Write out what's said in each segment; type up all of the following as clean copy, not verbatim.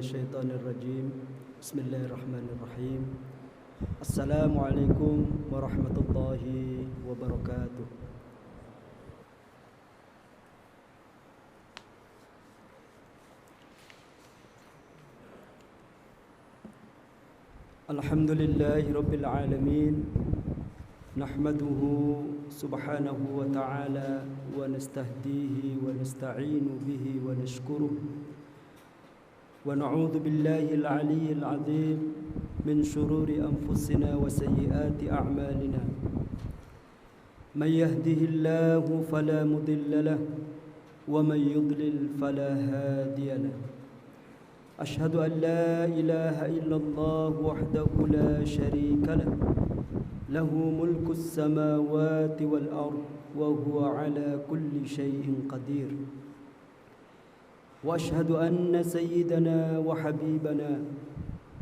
minasyaitonir rajim. Bismillahirrahmanirrahim. Assalamualaikum warahmatullahi wabarakatuh. Alhamdulillahi rabbil alamin. Nahmaduhu subhanahu wa ta'ala wa nastahdihi wa nasta'inu bihi wa nashkuruh wa na'udhu billahi al-aliyyil azim min shururi anfusina wa sayyiati a'malina. Man yahdihillahu fala mudilla lahu wa man yudlil fala hadiya lahu. Ashhadu an la ilaha illallah wahdahu la sharika lahu lahu mulkus samawati wal ard wa huwa ala kulli shay'in qadir. Wa ashhadu anna sayyidana wa habibana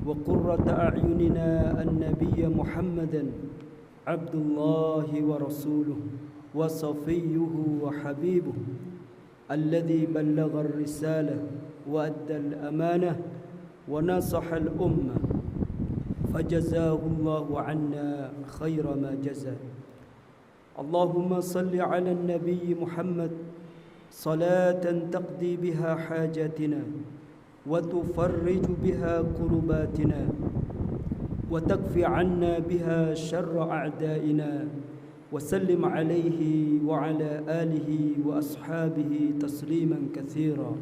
wa qurrata a'yunina an-nabiyya Muhammadan abdullahi wa rasuluhu wa safiyyuhu wa habibuhu alladhi ballagha ar-risalah wa adda al-amanah wa nasaha al-ummah فجزاه الله عنا خير ما جزى. اللهم صل على النبي محمد صلاة تقضي بها حاجاتنا وتفرج بها كرباتنا وتكفي عنا بها شر أعدائنا وسلم عليه وعلى آله وأصحابه تسليما كثيرا.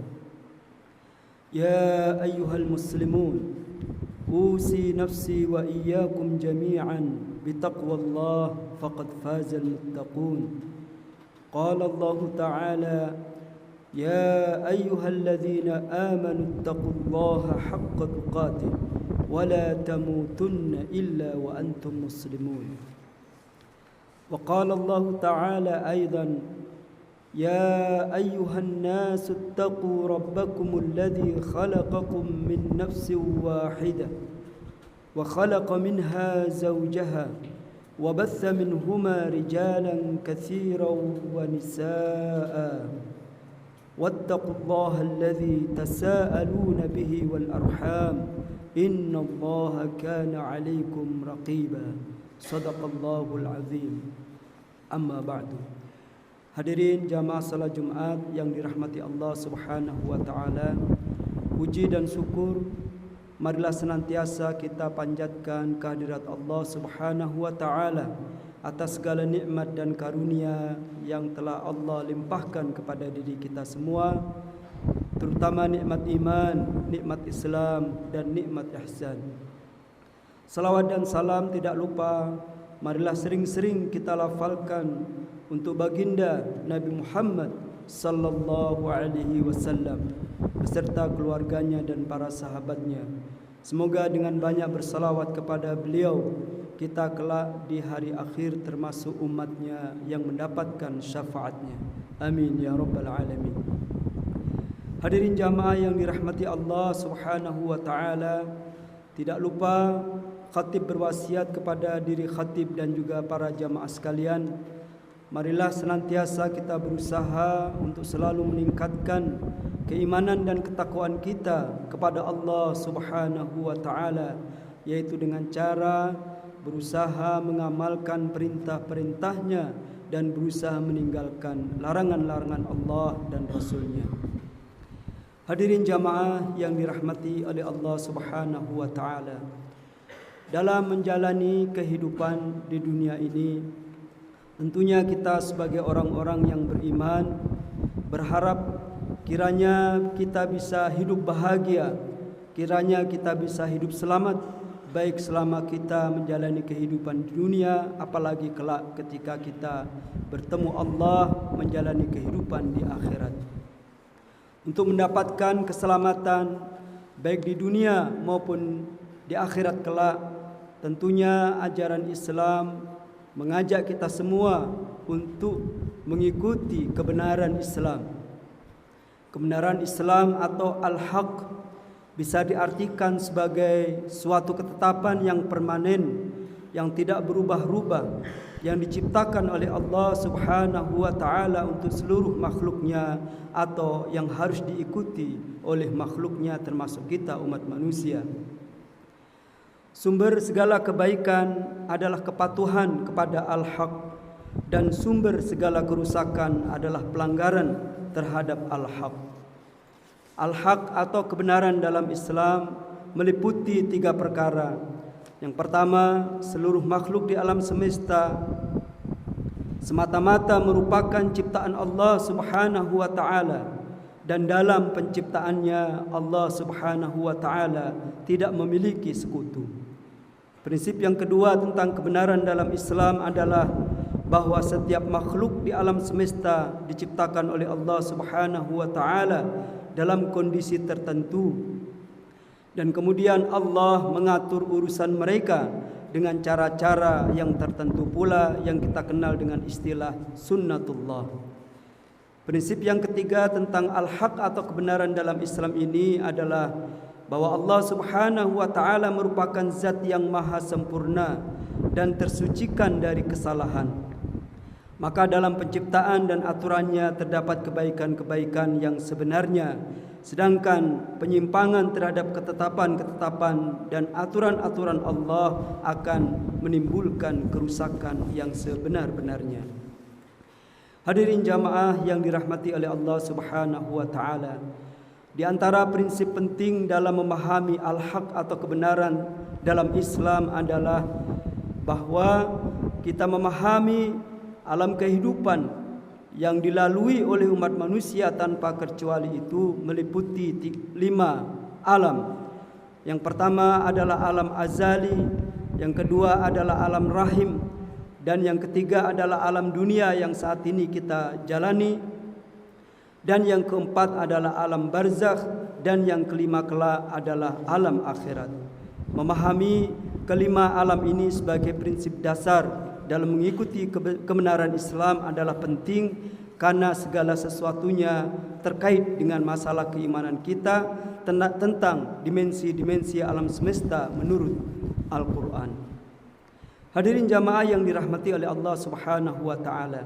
يا أيها المسلمون أوصي نفسي وإياكم جميعا بتقوى الله فقد فاز المتقون. قال الله تعالى: يا أيها الذين آمنوا اتقوا الله حق تقاته ولا تموتن إلا وأنتم مسلمون. وقال الله تعالى أيضا: يا أيها الناس اتقوا ربكم الذي خلقكم من نفس واحدة وخلق منها زوجها وبث منهما رجالا كثيرا ونساء واتقوا الله الذي تساءلون به والأرحام إن الله كان عليكم رقيبا. صدق الله العظيم. أما بعد. Hadirin jamaah salat Jumat yang dirahmati Allah Subhanahu wa taala, puji dan syukur marilah senantiasa kita panjatkan kehadirat Allah Subhanahu wa taala atas segala nikmat dan karunia yang telah Allah limpahkan kepada diri kita semua, terutama nikmat iman, nikmat Islam dan nikmat ihsan. Salawat dan salam tidak lupa marilah sering-sering kita lafalkan untuk baginda Nabi Muhammad sallallahu alaihi wasallam beserta keluarganya dan para sahabatnya. Semoga dengan banyak bersalawat kepada beliau kita kelak di hari akhir termasuk umatnya yang mendapatkan syafaatnya. Amin ya rabbal alamin. Hadirin jamaah yang dirahmati Allah Subhanahu wa taala, tidak lupa khatib berwasiat kepada diri khatib dan juga para jamaah sekalian, marilah senantiasa kita berusaha untuk selalu meningkatkan keimanan dan ketakwaan kita kepada Allah Subhanahu wa taala, yaitu dengan cara berusaha mengamalkan perintah-perintahnya dan berusaha meninggalkan larangan-larangan Allah dan Rasul-Nya. Hadirin jamaah yang dirahmati oleh Allah Subhanahu wa taala, dalam menjalani kehidupan di dunia ini, tentunya kita sebagai orang-orang yang beriman berharap kiranya kita bisa hidup bahagia, kiranya kita bisa hidup selamat, baik selama kita menjalani kehidupan di dunia, apalagi kelak ketika kita bertemu Allah menjalani kehidupan di akhirat. Untuk mendapatkan keselamatan baik di dunia maupun di akhirat kelak, tentunya ajaran Islam mengajak kita semua untuk mengikuti kebenaran Islam. Kebenaran Islam atau al-haq bisa diartikan sebagai suatu ketetapan yang permanen, yang tidak berubah-ubah, yang diciptakan oleh Allah Subhanahu wa taala untuk seluruh makhluknya atau yang harus diikuti oleh makhluknya termasuk kita umat manusia. Sumber segala kebaikan adalah kepatuhan kepada al-haq dan sumber segala kerusakan adalah pelanggaran terhadap al-haq. Al-haq atau kebenaran dalam Islam meliputi 3 perkara. Yang pertama, seluruh makhluk di alam semesta semata-mata merupakan ciptaan Allah Subhanahu wa taala, dan dalam penciptaannya Allah Subhanahu wa taala tidak memiliki sekutu. Prinsip yang kedua tentang kebenaran dalam Islam adalah bahwa setiap makhluk di alam semesta diciptakan oleh Allah Subhanahu wa taala dalam kondisi tertentu, dan kemudian Allah mengatur urusan mereka dengan cara-cara yang tertentu pula yang kita kenal dengan istilah sunnatullah. Prinsip yang ketiga tentang al-haq atau kebenaran dalam Islam ini adalah bahwa Allah Subhanahu wa taala merupakan zat yang maha sempurna dan tersucikan dari kesalahan. Maka dalam penciptaan dan aturannya terdapat kebaikan-kebaikan yang sebenarnya, sedangkan penyimpangan terhadap ketetapan-ketetapan dan aturan-aturan Allah akan menimbulkan kerusakan yang sebenar-benarnya. Hadirin jamaah yang dirahmati oleh Allah Subhanahu wa taala, di antara prinsip penting dalam memahami al-haq atau kebenaran dalam Islam adalah bahwa kita memahami alam kehidupan yang dilalui oleh umat manusia tanpa kecuali itu meliputi 5 alam. Yang pertama adalah alam azali, yang kedua adalah alam rahim, dan yang ketiga adalah alam dunia yang saat ini kita jalani, dan yang keempat adalah alam barzakh, dan yang kelima kelak adalah alam akhirat. Memahami kelima alam ini sebagai prinsip dasar dalam mengikuti kebenaran Islam adalah penting, karena segala sesuatunya terkait dengan masalah keimanan kita tentang dimensi-dimensi alam semesta menurut Al-Quran. Hadirin jamaah yang dirahmati oleh Allah Subhanahu wa taala,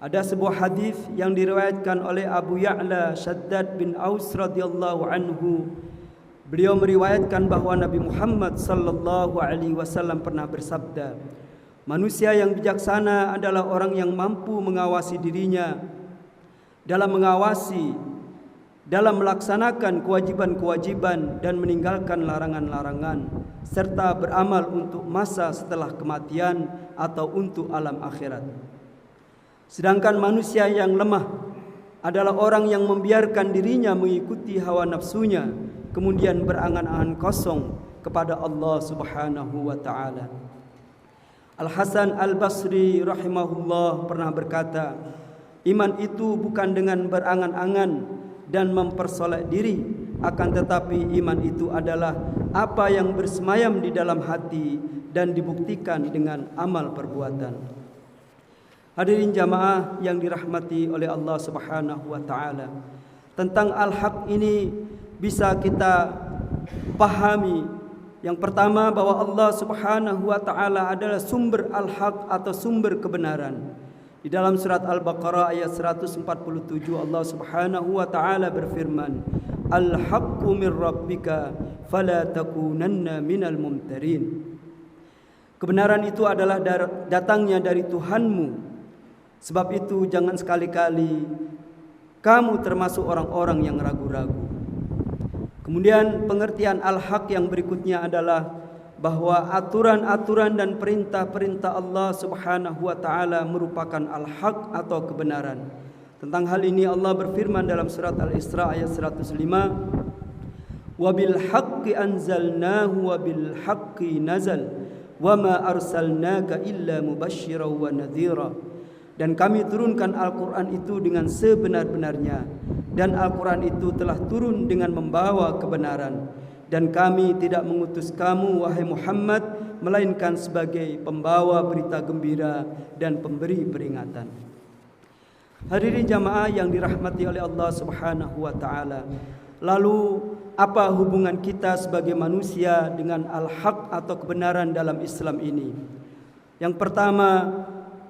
ada sebuah hadis yang diriwayatkan oleh Abu Ya'la Shaddad bin Aus radhiyallahu anhu. Beliau meriwayatkan bahwa Nabi Muhammad sallallahu alaihi wasallam pernah bersabda, manusia yang bijaksana adalah orang yang mampu mengawasi dirinya dalam melaksanakan kewajiban-kewajiban dan meninggalkan larangan-larangan, serta beramal untuk masa setelah kematian atau untuk alam akhirat. Sedangkan manusia yang lemah adalah orang yang membiarkan dirinya mengikuti hawa nafsunya, kemudian berangan-angan kosong kepada Allah Subhanahu wa taala. Al-Hasan Al-Basri rahimahullah pernah berkata, iman itu bukan dengan berangan-angan dan mempersolek diri, akan tetapi iman itu adalah apa yang bersemayam di dalam hati dan dibuktikan dengan amal perbuatan. Hadirin jamaah yang dirahmati oleh Allah Subhanahu wa taala, tentang al-haq ini bisa kita pahami. Yang pertama, bahwa Allah Subhanahu wa taala adalah sumber al-haq atau sumber kebenaran. Di dalam surat Al-Baqarah ayat 147 Allah Subhanahu wa taala berfirman, "Al-haqqu min rabbika fala takunanna minal mumtarin." Kebenaran itu adalah datangnya dari Tuhanmu. Sebab itu jangan sekali-kali kamu termasuk orang-orang yang ragu-ragu. Kemudian pengertian al-haq yang berikutnya adalah bahwa aturan-aturan dan perintah-perintah Allah Subhanahu wa taala merupakan al-haq atau kebenaran. Tentang hal ini Allah berfirman dalam surat Al-Isra ayat 105, "Wa bil haqqi anzalnahu wa bil haqqi nazal wa ma arsalnaka illa mubasysyiran wa nadhira." Dan kami turunkan Al-Quran itu dengan sebenar-benarnya, dan Al-Quran itu telah turun dengan membawa kebenaran, dan kami tidak mengutus kamu wahai Muhammad melainkan sebagai pembawa berita gembira dan pemberi peringatan. Hadirin jamaah yang dirahmati oleh Allah Subhanahu wa taala, lalu apa hubungan kita sebagai manusia dengan al-haq atau kebenaran dalam Islam ini? Yang pertama,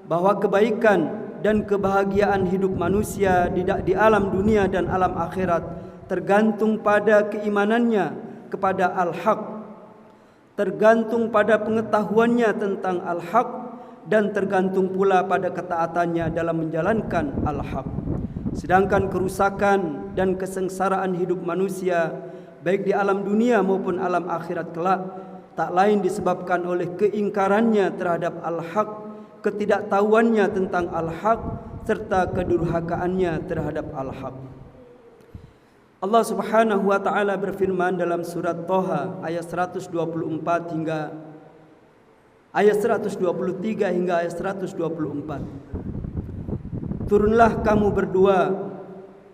bahwa kebaikan dan kebahagiaan hidup manusia di alam dunia dan alam akhirat tergantung pada keimanannya kepada al-haq, tergantung pada pengetahuannya tentang al-haq, dan tergantung pula pada ketaatannya dalam menjalankan al-haq. Sedangkan kerusakan dan kesengsaraan hidup manusia baik di alam dunia maupun alam akhirat kelak tak lain disebabkan oleh keingkarannya terhadap al-haq, ketidaktahuannya tentang al-haq, serta kedurhakaannya terhadap al-haq. Allah Subhanahu wa taala berfirman dalam surat Thaha ayat 124 hingga ayat 123 hingga ayat 124. Turunlah kamu berdua,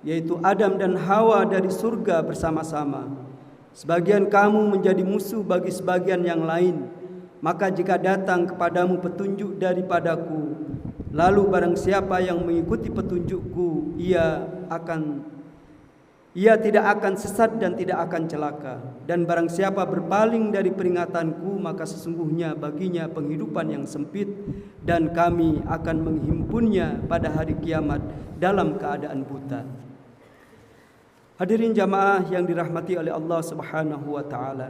yaitu Adam dan Hawa, dari surga bersama-sama. Sebagian kamu menjadi musuh bagi sebagian yang lain. Maka jika datang kepadamu petunjuk daripadaku, lalu barang siapa yang mengikuti petunjukku, ia tidak akan sesat dan tidak akan celaka. Dan barang siapa berpaling dari peringatanku, maka sesungguhnya baginya penghidupan yang sempit, dan kami akan menghimpunnya pada hari kiamat dalam keadaan buta. Hadirin jamaah yang dirahmati oleh Allah Subhanahu wa taala.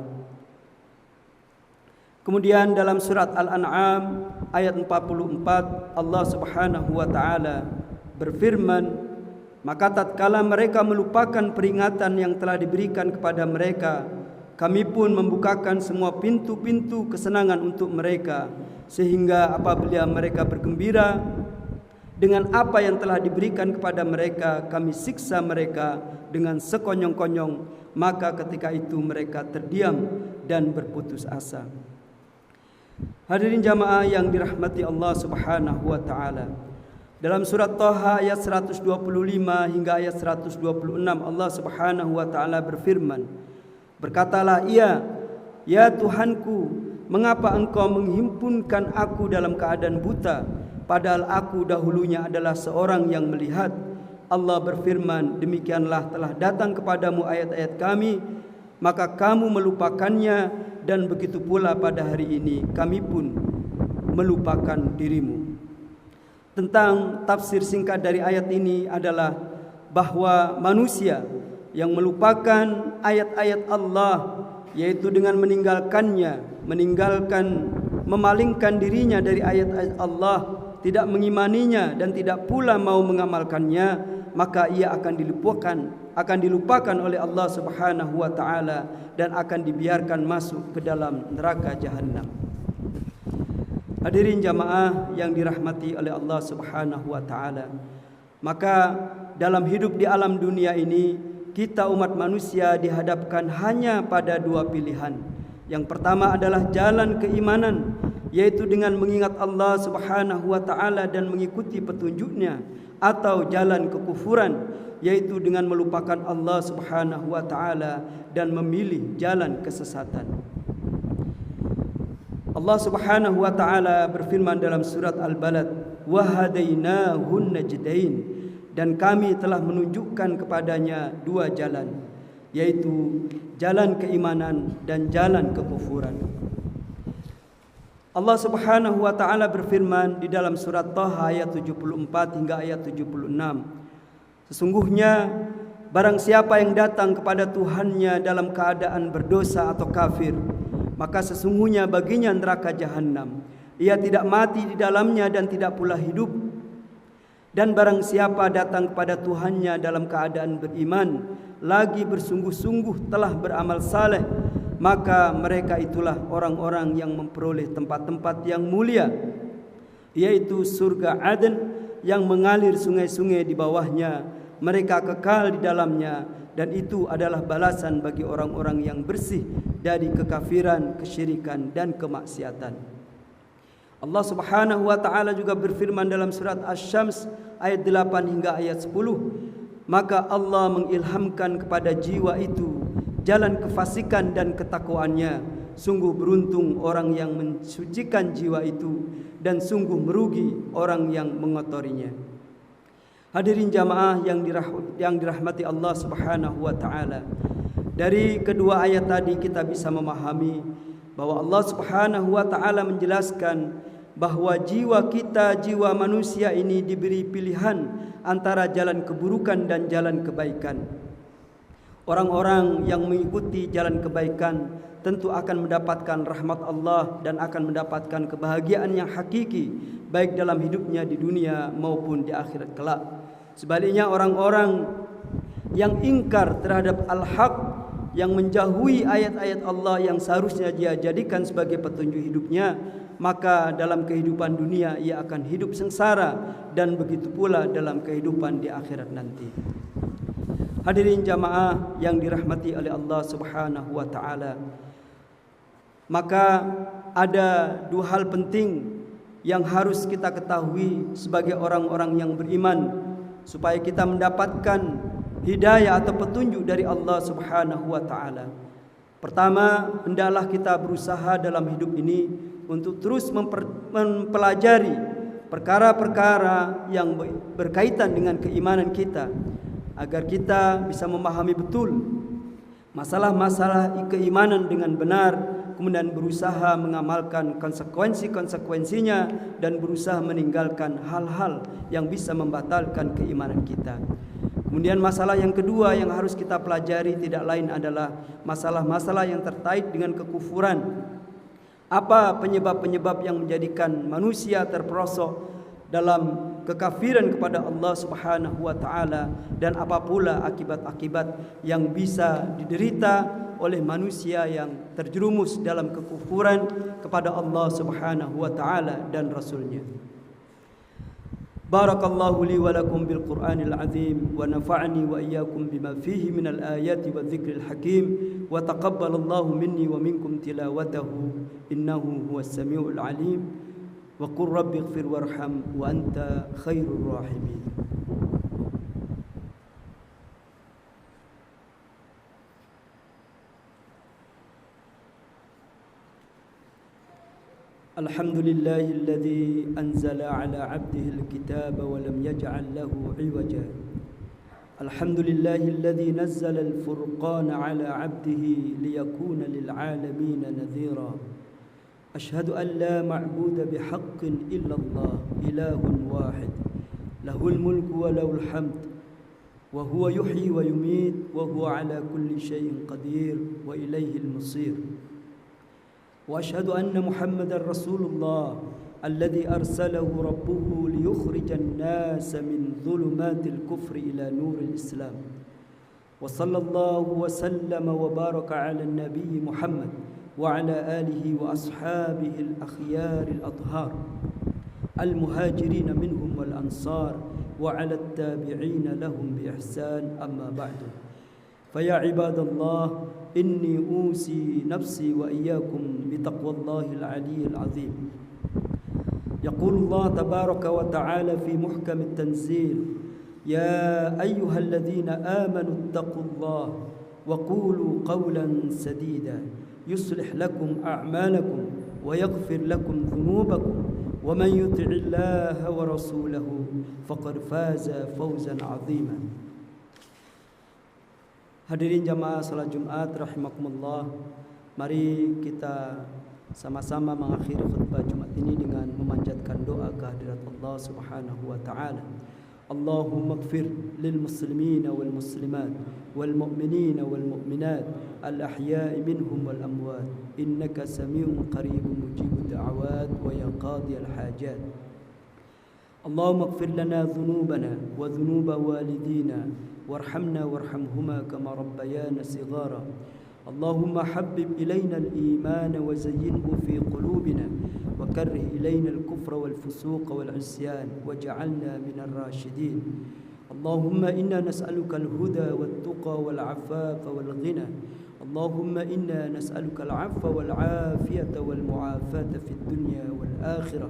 Kemudian dalam surat Al-An'am ayat 44 Allah Subhanahu wa taala berfirman, maka tatkala mereka melupakan peringatan yang telah diberikan kepada mereka, kami pun membukakan semua pintu-pintu kesenangan untuk mereka, sehingga apabila mereka bergembira dengan apa yang telah diberikan kepada mereka, kami siksa mereka dengan sekonyong-konyong, maka ketika itu mereka terdiam dan berputus asa. Hadirin jamaah yang dirahmati Allah Subhanahu wa taala. Dalam surat Thaha ayat 125 hingga ayat 126 Allah Subhanahu wa taala berfirman, berkatalah ia, ya Tuhanku, mengapa engkau menghimpunkan aku dalam keadaan buta, padahal aku dahulunya adalah seorang yang melihat. Allah berfirman, demikianlah telah datang kepadamu ayat-ayat kami, maka kamu melupakannya, dan begitu pula pada hari ini kami pun melupakan dirimu. Tentang tafsir singkat dari ayat ini adalah bahwa manusia yang melupakan ayat-ayat Allah, yaitu dengan memalingkan dirinya dari ayat-ayat Allah, tidak mengimaninya dan tidak pula mau mengamalkannya, maka ia akan dilupakan oleh Allah Subhanahu wa taala dan akan dibiarkan masuk ke dalam neraka jahanam. Hadirin jamaah yang dirahmati oleh Allah Subhanahu wa taala. Maka dalam hidup di alam dunia ini, kita umat manusia dihadapkan hanya pada dua pilihan. Yang pertama adalah jalan keimanan, yaitu dengan mengingat Allah Subhanahu wa taala dan mengikuti petunjuknya, atau jalan kekufuran, yaitu dengan melupakan Allah Subhanahu wa taala dan memilih jalan kesesatan. Allah Subhanahu wa taala berfirman dalam surat Al-Balad, wa hadainahun najdain, dan kami telah menunjukkan kepadanya dua jalan, yaitu jalan keimanan dan jalan kekufuran. Allah Subhanahu wa taala berfirman di dalam surat Thaha ayat 74 hingga ayat 76, sesungguhnya barang siapa yang datang kepada Tuhannya dalam keadaan berdosa atau kafir, maka sesungguhnya baginya neraka jahanam. Ia tidak mati di dalamnya dan tidak pula hidup. Dan barang siapa datang kepada Tuhannya dalam keadaan beriman, lagi bersungguh-sungguh telah beramal saleh, maka mereka itulah orang-orang yang memperoleh tempat-tempat yang mulia, yaitu surga Aden yang mengalir sungai-sungai di bawahnya. Mereka kekal di dalamnya, dan itu adalah balasan bagi orang-orang yang bersih dari kekafiran, kesyirikan, dan kemaksiatan. Allah Subhanahu wa taala juga berfirman dalam surat Asy-Syams ayat 8 hingga ayat 10, maka Allah mengilhamkan kepada jiwa itu jalan kefasikan dan ketakwaannya. Sungguh beruntung orang yang mensucikan jiwa itu, dan sungguh merugi orang yang mengotorinya. Hadirin jamaah yang dirahmati Allah Subhanahu wa taala. Dari kedua ayat tadi kita bisa memahami bahwa Allah Subhanahu wa taala menjelaskan bahwa jiwa kita, jiwa manusia ini diberi pilihan antara jalan keburukan dan jalan kebaikan. Orang-orang yang mengikuti jalan kebaikan tentu akan mendapatkan rahmat Allah dan akan mendapatkan kebahagiaan yang hakiki, baik dalam hidupnya di dunia maupun di akhirat kelak. Sebaliknya orang-orang yang ingkar terhadap al-haq, yang menjauhi ayat-ayat Allah yang seharusnya dia jadikan sebagai petunjuk hidupnya, maka dalam kehidupan dunia ia akan hidup sengsara, dan begitu pula dalam kehidupan di akhirat nanti. Hadirin jamaah yang dirahmati oleh Allah Subhanahu wa taala, maka ada dua hal penting yang harus kita ketahui sebagai orang-orang yang beriman supaya kita mendapatkan hidayah atau petunjuk dari Allah Subhanahu wa taala. Pertama, hendaklah kita berusaha dalam hidup ini untuk terus mempelajari perkara-perkara yang berkaitan dengan keimanan kita, agar kita bisa memahami betul masalah-masalah keimanan dengan benar, kemudian berusaha mengamalkan konsekuensi-konsekuensinya dan berusaha meninggalkan hal-hal yang bisa membatalkan keimanan kita. Kemudian masalah yang kedua yang harus kita pelajari tidak lain adalah masalah-masalah yang terkait dengan kekufuran. Apa penyebab-penyebab yang menjadikan manusia terperosok dalam kekafiran kepada Allah Subhanahu wa taala, dan apa pula akibat-akibat yang bisa diderita oleh manusia yang terjerumus dalam kekufuran kepada Allah Subhanahu wa taala dan Rasulnya. Barakallahu li wa lakum bil Qur'anil azim wa nafa'ani wa iyyakum bima fihi minal ayati wa dzikril hakim wa taqabbalallahu minni wa minkum tilawatahu innahu huwas samiul alim wa qur rabbi ighfir warham wa anta khairur rahimin. الحمد لله الذي أنزل على عبده الكتاب ولم يجعل له عوجا. الحمد لله الذي نزل الفرقان على عبده ليكون للعالمين نذيرا. أشهد أن لا معبود بحق إلا الله إله واحد له الملك وله الحمد وهو يحيي ويميت وهو على كل شيء قدير وإليه المصير. وأشهد أن محمدًا رسول الله الذي أرسله ربه ليخرج الناس من ظلمات الكفر إلى نور الإسلام. وصلى الله وسلم وبارك على النبي محمد وعلى آله وأصحابه الأخيار الأطهار المهاجرين منهم والأنصار وعلى التابعين لهم بإحسان. أما بعد، فيا عباد الله، إني أوصي نفسي وإياكم بتقوى الله العلي العظيم. يقول الله تبارك وتعالى في محكم التنزيل: يا أيها الذين آمنوا اتقوا الله وقولوا قولا سديدا يصلح لكم أعمالكم ويغفر لكم ذنوبكم ومن يطع الله ورسوله فقد فاز فوزا عظيما. Hadirin jamaah salat Jumat rahimakumullah, mari kita sama-sama mengakhiri khutbah Jumat ini dengan memanjatkan doa kehadirat Allah Subhanahu wa taala. Allahumma ighfir lil muslimina wal muslimat wal mu'minina wal mu'minat al ahya'i minhum wal amwat innaka samii'un qaribun mujibud da'awat wa ya qadiyal hajat. Allahumma ighfir lana dhunubana wa dhunuba walidina وارحمنا وارحمهما كما ربيانا صغارا. اللهم حبب إلينا الإيمان وزينه في قلوبنا وكره إلينا الكفر والفسوق والعصيان واجعلنا من الراشدين. اللهم إنا نسألك الهدى والتقى والعفاف والغنى. اللهم إنا نسألك العفو والعافية والمعافاة في الدنيا والآخرة.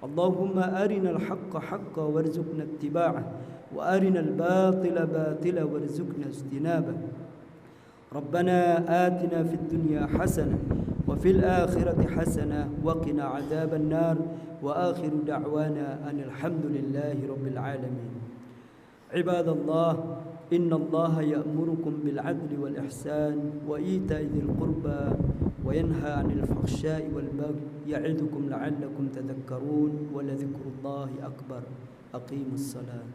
اللهم أرنا الحق حقا وارزقنا اتباعه وأرنا الباطل باطلا وارزقنا اجتنابه. ربنا آتنا في الدنيا حسنة وفي الآخرة حسنة وقنا عذاب النار. وآخر دعوانا أن الحمد لله رب العالمين. عباد الله، إن الله يأمركم بالعدل والإحسان وإيتاء ذي القربى وينهى عن الفحشاء والبغي يعظكم لعلكم تذكرون ولذكر الله أكبر أقيموا الصلاة